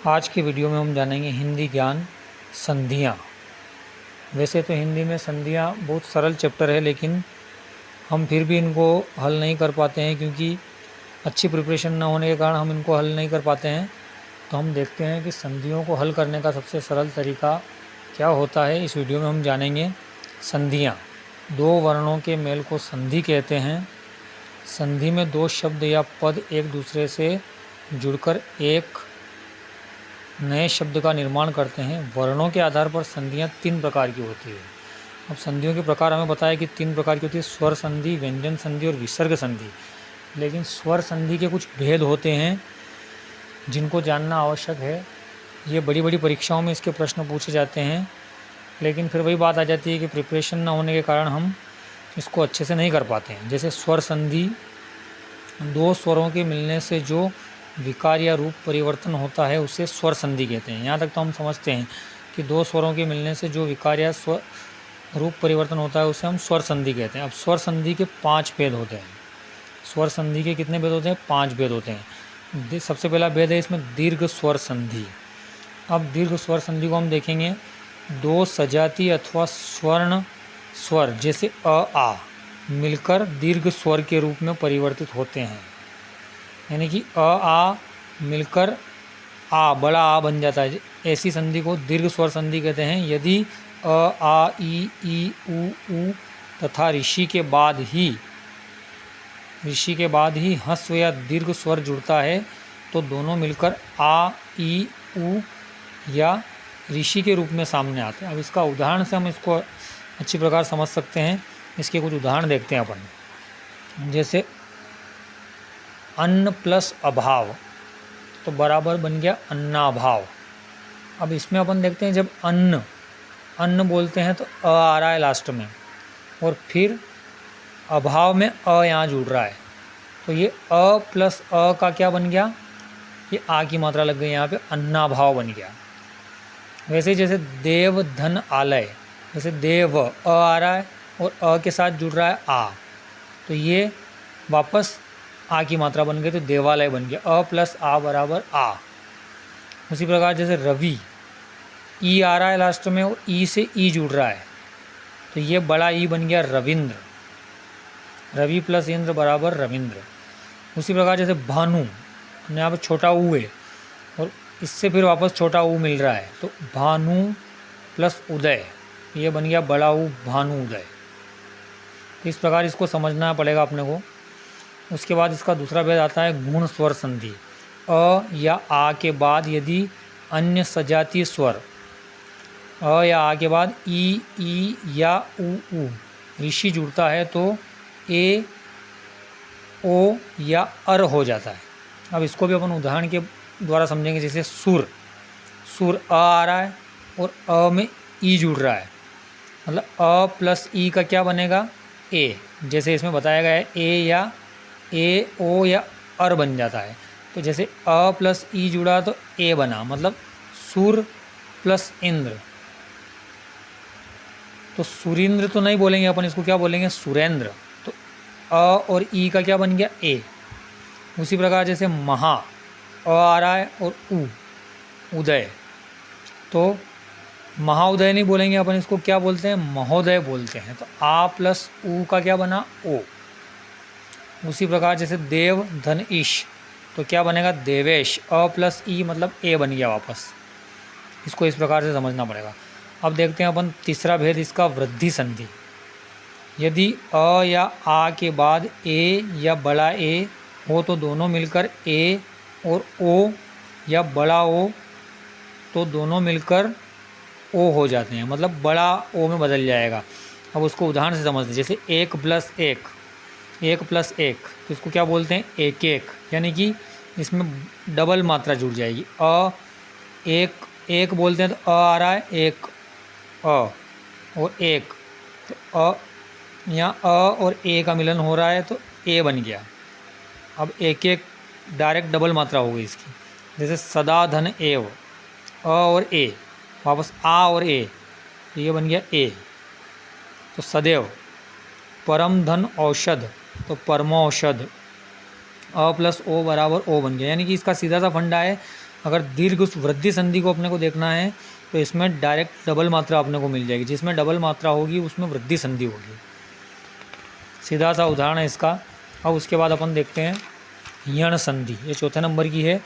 आज की वीडियो में हम जानेंगे हिंदी ज्ञान संधियाँ। वैसे तो हिंदी में संधियाँ बहुत सरल चैप्टर है, लेकिन हम फिर भी इनको हल नहीं कर पाते हैं क्योंकि अच्छी प्रिपरेशन न होने के कारण हम इनको हल नहीं कर पाते हैं। तो हम देखते हैं कि संधियों को हल करने का सबसे सरल तरीका क्या होता है। इस वीडियो में हम जानेंगे संधियाँ। दो वर्णों के मेल को संधि कहते हैं। संधि में दो शब्द या पद एक दूसरे से जुड़कर एक नए शब्द का निर्माण करते हैं। वर्णों के आधार पर संधियाँ तीन प्रकार की होती है। अब संधियों के प्रकार हमें बताया कि तीन प्रकार की होती है: स्वर संधि, व्यंजन संधि और विसर्ग संधि। लेकिन स्वर संधि के कुछ भेद होते हैं जिनको जानना आवश्यक है। ये बड़ी बड़ी परीक्षाओं में इसके प्रश्न पूछे जाते हैं, लेकिन फिर वही बात आ जाती है कि प्रिपरेशन ना होने के कारण हम इसको अच्छे से नहीं कर पाते हैं। जैसे स्वर संधि, दो स्वरों के मिलने से जो विकार या रूप परिवर्तन होता है उसे स्वर संधि कहते हैं। यहाँ तक तो हम समझते हैं कि दो स्वरों के मिलने से जो विकार या रूप परिवर्तन होता है उसे हम स्वर संधि कहते हैं। अब स्वर संधि के 5 भेद होते हैं। स्वर संधि के कितने भेद होते हैं? 5 भेद होते हैं। सबसे पहला भेद है इसमें दीर्घ स्वर संधि। अब दीर्घ स्वर संधि को हम देखेंगे। दो सजाती अथवा स्वर्ण स्वर जैसे अ आ मिलकर दीर्घ स्वर के रूप में परिवर्तित होते हैं। यानी कि अ आ मिलकर आ, बड़ा आ बन जाता है। ऐसी संधि को दीर्घ स्वर संधि कहते हैं। यदि अ आ ई उ तथा ऋषि के बाद ही ह्रस्व या दीर्घ स्वर जुड़ता है तो दोनों मिलकर आ ई उ या ऋषि के रूप में सामने आते हैं। अब इसका उदाहरण से हम इसको अच्छी प्रकार समझ सकते हैं। इसके कुछ उदाहरण देखते हैं अपन। जैसे अन्न प्लस अभाव तो बराबर बन गया अन्नाभाव। अब इसमें अपन देखते हैं, जब अन्न बोलते हैं तो अ आ रहा है लास्ट में, और फिर अभाव में अ यहाँ जुड़ रहा है, तो ये अ प्लस अ का क्या बन गया? ये आ की मात्रा लग गई यहाँ पे, अन्नाभाव बन गया। वैसे जैसे देव धन आलय, जैसे देव अ आ रहा है और अ के साथ जुड़ रहा है आ, तो ये वापस आ की मात्रा बन गई, तो देवालय बन गया। अ प्लस आ बराबर आ। उसी प्रकार जैसे रवि, ई आ रहा है लास्ट में और ई से ई जुड़ रहा है, तो ये बड़ा ई बन गया रविंद्र। रवि प्लस इंद्र बराबर रविंद्र। उसी प्रकार जैसे भानु, यहाँ पर छोटा ऊ है और इससे फिर वापस छोटा ऊ मिल रहा है, तो भानु प्लस उदय, ये बन गया बड़ा ऊ भानु उदय। तो इस प्रकार इसको समझना पड़ेगा अपने को। उसके बाद इसका दूसरा भेद आता है गुण स्वर संधि। अ या आ के बाद यदि अन्य सजातीय स्वर अ या आ के बाद ई या उ ऋषि जुड़ता है तो ए ओ या अर हो जाता है। अब इसको भी अपन उदाहरण के द्वारा समझेंगे। जैसे सुर आ रहा है और अ में ई जुड़ रहा है, मतलब अ प्लस ई का क्या बनेगा? ए। जैसे इसमें बताया गया है ए या ए ओ या अर बन जाता है, तो जैसे अ प्लस ई जुड़ा तो ए बना, मतलब सुर प्लस इंद्र। तो सुरेंद्र तो नहीं बोलेंगे अपन, इसको क्या बोलेंगे? सुरेंद्र। तो अ और ई का क्या बन गया? ए। उसी प्रकार जैसे महा, अ आ रहा है और उदय, तो महाउदय नहीं बोलेंगे अपन, इसको क्या बोलते हैं? महोदय बोलते हैं। तो आ प्लस ऊ का क्या बना? ओ। उसी प्रकार जैसे देव धन ईश, तो क्या बनेगा? देवेश। अ प्लस ई मतलब ए बन गया वापस। इसको इस प्रकार से समझना पड़ेगा। अब देखते हैं अपन तीसरा भेद इसका, वृद्धि संधि। यदि अ या आ के बाद ए या बड़ा ए हो तो दोनों मिलकर ए, और ओ या बड़ा ओ तो दोनों मिलकर ओ हो जाते हैं, मतलब बड़ा ओ में बदल जाएगा। अब उसको उदाहरण से समझते हैं। जैसे एक प्लस एक, तो इसको क्या बोलते हैं? एक एक, यानी कि इसमें डबल मात्रा जुड़ जाएगी। अ एक बोलते हैं तो अ आ रहा है, एक अ और एक, तो अ यहाँ अ और ए का मिलन हो रहा है तो ए बन गया। अब एक एक डायरेक्ट डबल मात्रा हो गई इसकी। जैसे सदा धन एव, अ और ए, वापस आ और ए, तो ये बन गया ए, तो सदैव। परम धन औषध, तो परमौषध, अ प्लस ओ बराबर ओ बन गया। यानी कि इसका सीधा सा फंडा है, अगर दीर्घ वृद्धि संधि को अपने को देखना है तो इसमें डायरेक्ट डबल मात्रा अपने को मिल जाएगी, जिसमें डबल मात्रा होगी उसमें वृद्धि संधि होगी। सीधा सा उदाहरण है इसका। अब उसके बाद अपन देखते हैं यण संधि, ये चौथे नंबर की है।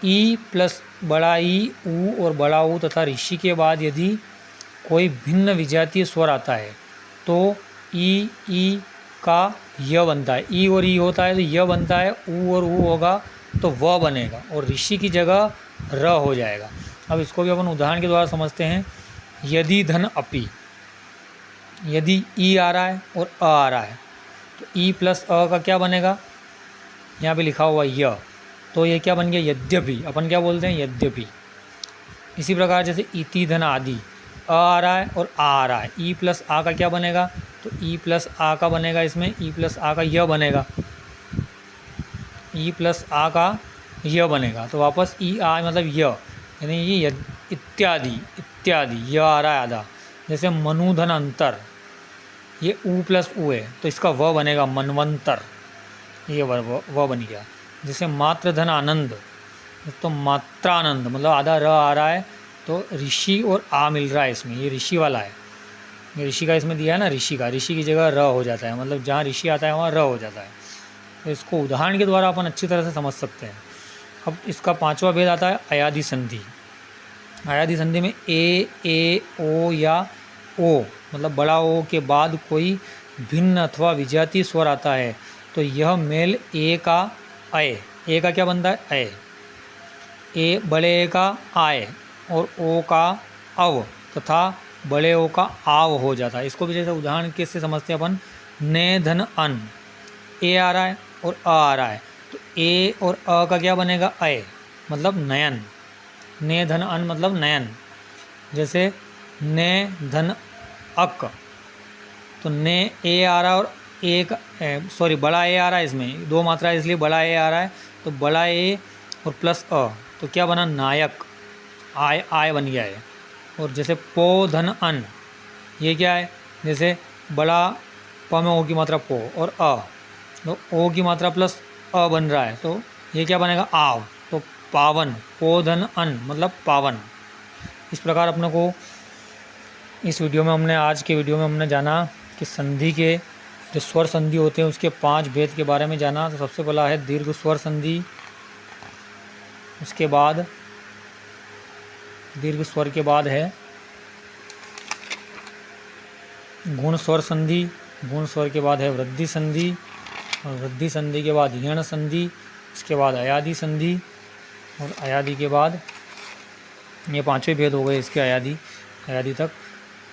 ई प्लस बड़ा ई, ऊ और बड़ा ऊ तथा ऋषि के बाद यदि कोई भिन्न विजातीय स्वर आता है तो ई का य बनता है। ई और ई होता है तो य बनता है, ऊ और ऊ होगा तो व बनेगा और ऋषि की जगह र हो जाएगा। अब इसको भी अपन उदाहरण के द्वारा समझते हैं। यदि धन अपि, यदि ई आ रहा है और अ आ रहा है तो ई प्लस अ का क्या बनेगा, यहाँ पे लिखा हुआ य, तो ये क्या बन गया यद्यपि, अपन क्या बोलते हैं यद्यपि। इसी प्रकार जैसे इति धन आदि, अ आ रहा है और आ रहा है, ई प्लस आ का क्या बनेगा, तो ई प्लस आ का बनेगा, इसमें ई प्लस आ का य बनेगा, ई प्लस आ का य बनेगा। तो वापस ई आ मतलब य, यानी ये इत्यादि इत्यादि य आ रहा है आधा। जैसे मनुधन अंतर, ये ऊ प्लस ऊ है तो इसका व बनेगा मनवंतर, ये व बन गया। जैसे मात्र धन आनंद, तो मात्रानंद मतलब आधा र आ रहा है तो ऋषि और आ मिल रहा है इसमें, ये ऋषि वाला है, ये ऋषि का इसमें दिया है ना, ऋषि का, ऋषि की जगह र हो जाता है, मतलब जहाँ ऋषि आता है वहाँ र हो जाता है। तो इसको उदाहरण के द्वारा अपन अच्छी तरह से समझ सकते हैं। अब इसका पांचवा भेद आता है अयादि संधि। अयादि संधि में ए ओ या ओ मतलब बड़ा ओ के बाद कोई भिन्न अथवा विजातीय स्वर आता है तो यह मेल ए का अय, ए का क्या बनता है अय, ए बड़े ए का आय और ओ का अव तथा बड़े ओ का आव हो जाता है। इसको भी जैसे उदाहरण कैसे समझते हैं अपन, ने धन अन, ए आ रहा है और अ आ रहा है तो ए और अ का क्या बनेगा अय मतलब नयन, ने धन अन मतलब नयन। जैसे ने धन अक, तो ने ए आ रहा है और एक सॉरी बड़ा ए आ रहा है, इसमें दो मात्रा है इसलिए बड़ा ए आ रहा है, तो बड़ा ए और प्लस अ तो क्या बना नायक, आय आय बन गया है। और जैसे पो धन अन, ये क्या है, जैसे बड़ा प में ओ की मात्रा पो और अ, तो ओ की मात्रा प्लस अ बन रहा है तो ये क्या बनेगा आव, तो पावन, पो धन अन मतलब पावन। इस प्रकार अपने को इस वीडियो में हमने, आज के वीडियो में हमने जाना कि संधि के जो स्वर संधि होते हैं उसके 5 भेद के बारे में जाना। तो सबसे पहला है दीर्घ स्वर संधि, उसके बाद दीर्घ स्वर के बाद है गुण स्वर संधि, गुण स्वर के बाद है वृद्धि संधि और वृद्धि संधि के बाद यण संधि, इसके बाद अयादि संधि और अयादि के बाद ये 5वें भेद हो गए इसके अयादि तक।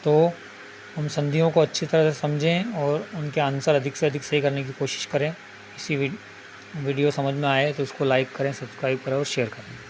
तो हम संधियों को अच्छी तरह से समझें और उनके आंसर अधिक से अधिक सही करने की कोशिश करें। इसी वीडियो समझ में आए तो उसको लाइक करें, सब्सक्राइब करें और शेयर करें।